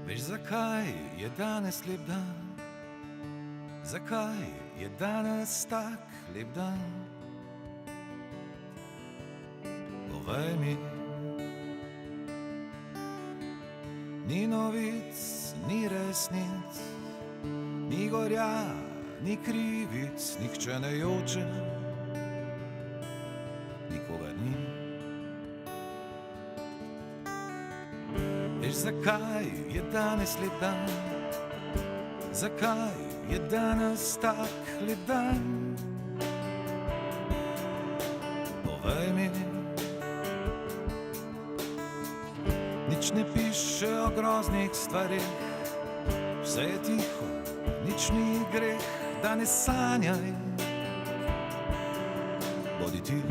Veš, zakaj je danes lep dan? Zakaj je danes tak lep dan? Povej mi. Ni novic, ni resnic, ni gorja, ni krivic, nihče ne joče, nikoga ni. Veš, zakaj je danes lep dan? Zakaj je danes tak lep dan? Povej mi. Nič ne piše o groznih stvarih, vse je tiho, nič ni greh, da ne sanjaj, bodi ti.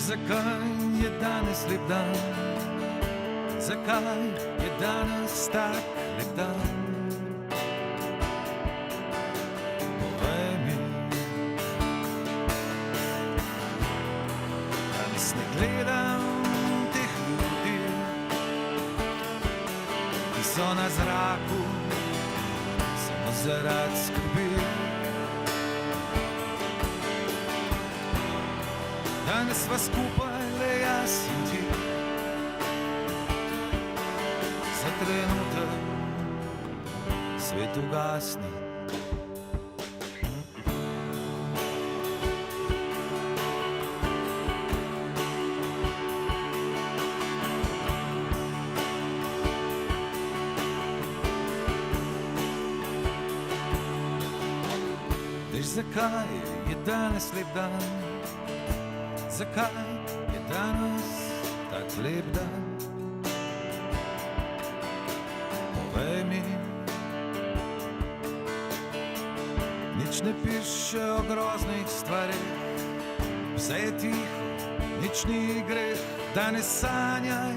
Zakaj je danes lep dan? Zakaj je danes tak lep dan? Povej mi. Danes ne gledam teh ljudi, ki so na zraku samo zaradi skrbi. Danes sva skupaj le jaz in ti, za trenutek svet ugasne. Veš, zakaj je danes lep dan? Zakaj je danes tak lep dan? Povej mi. Nič ne piše o groznih stvarih, vse je tiho, nič ni greh, da ne sanjaj,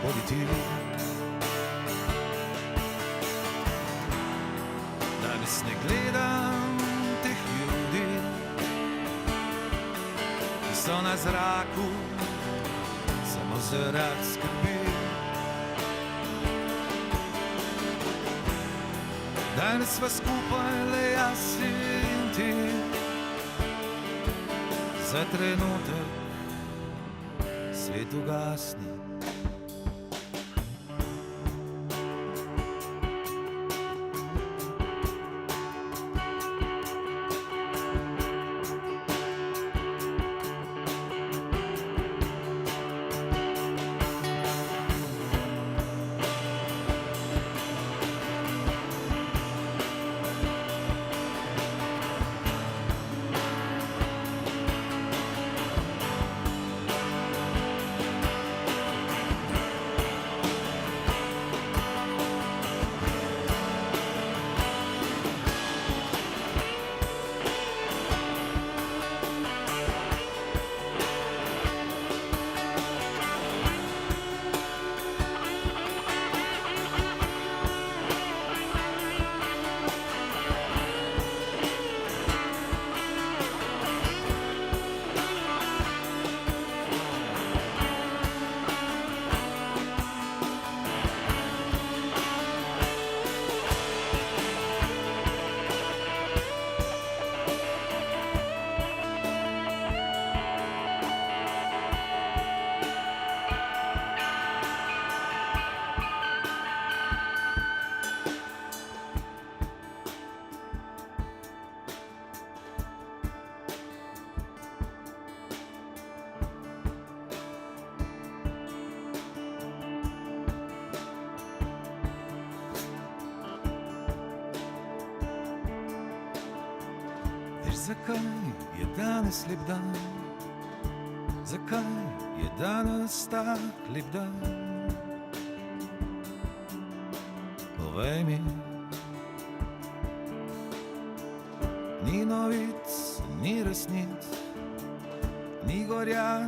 bodi ti. Danes ne gledam teh ljudi, so na zraku samo zaradi skrbi. Danes sva skupaj le jaz in ti, za trenutek svet ugasne. Zakaj je danes lep dan? Zakaj je danes tak lep dan? Povej mi. Ni novic, ni resnic, ni gorja,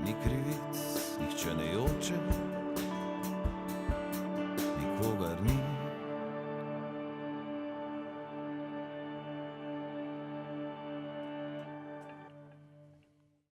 ni krivic, nihče ne joče, nikogar ni.